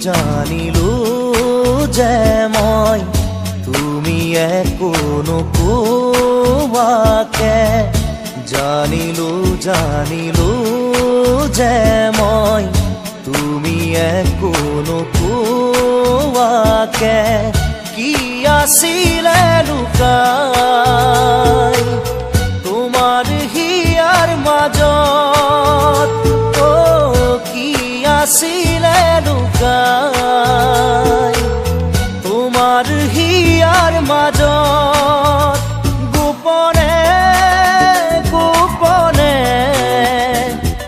জানিলো যে মই তুমি একো নোকোৱাকে জানিলো যে মই তুমি একো নোকোৱাকে কি আছিলে লুকাই তোমাৰ হিয়াৰ মাজত কি আছিলে লুকাই তোমাৰ হিয়াৰ মাজত গোপনে গোপনে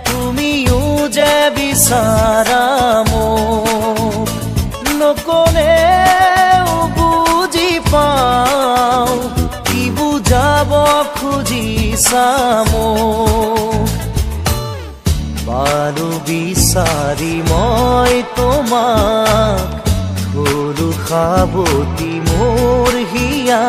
তুমিও যে বিচাৰা মোক নকলেও বুজি পাওঁ কি বুজাব খুজিছা মোক পালো বিচাৰি মই তোমাক থলো সাৱটি মোৰ হিয়া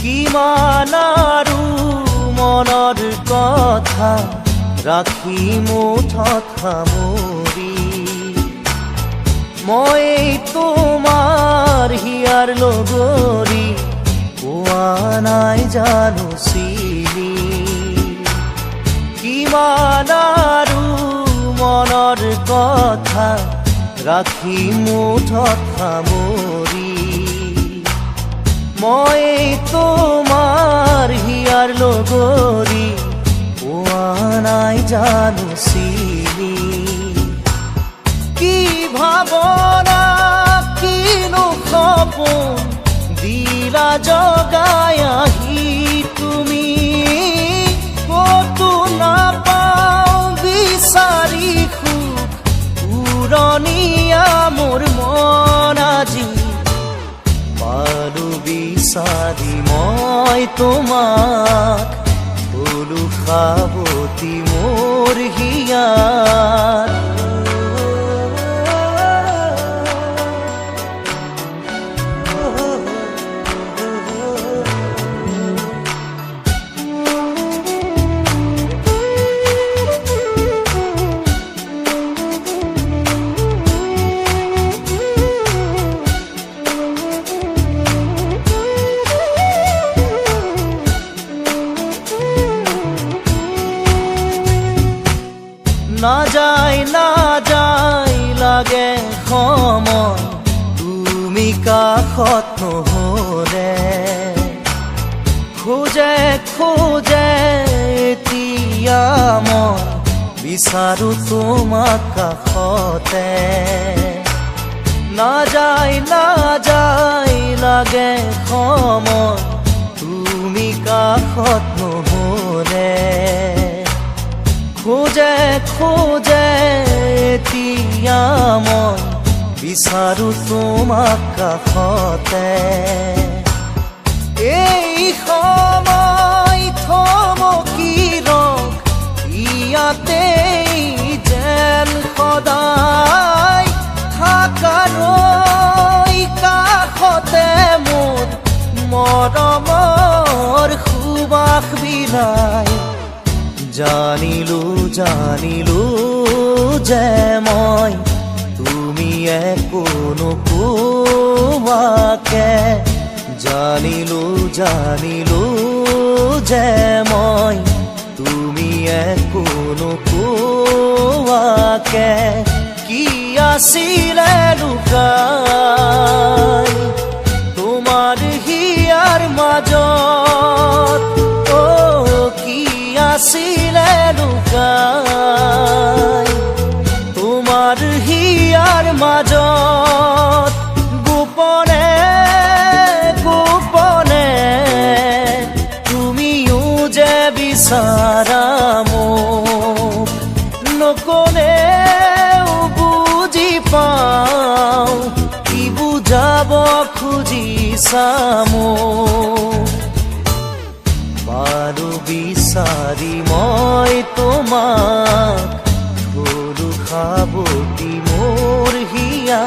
কিমান আৰু মনৰ কথা ৰাখি মুঠত সামৰি মই তোমাৰ হিয়াৰ লগৰী পোৱা নাই জানো চিনি কিমান আৰু মনৰ কথা ৰাখি মুঠত সামৰি মই তোমাৰ হিয়াৰ লগৰী পোৱা নাই জানো চিনি কি ভাৱনা কিনো সপোন দিলা জগাই আহি তুমি ক'তো নাপাওঁ বিচাৰি সুখ উৰণীয়া মোৰ মন আজি পালো বিচাৰি মই তোমাক থলো সাৱটি মোৰ হিয়াৰ নাযায় লাগে সময় তুমি কাষত নহ'লে খোজে এতিয়া মই বিচাৰো তোমাক কাষতে নাযায় লাগে সময় তুমি কাষত নহ'লে খোজে এতিয়া মই বিচাৰো তোমাক কাষতে এই সময় থমকি ৰখ ইয়াতে যেন সদায় থাকাৰ কাষতে মোৰ মৰমৰ সুবাস বিলাই জানিলো যে মই তুমি একো নোকোৱাকে জানিলো যে মই তুমি একো নোকোৱাকে কি আছিলে লুকাই তোমাৰ হিয়াৰ মাজত কি আছিলে লুকাই তোমাৰ হিয়াৰ মাজত গোপনে গোপনে তুমিও যে বিচাৰা মোক নকলেও বুজি পাওঁ দিছা মোক বাৰু বিচাৰি মই তোমাক গৰু খাবতি মোৰ হিয়া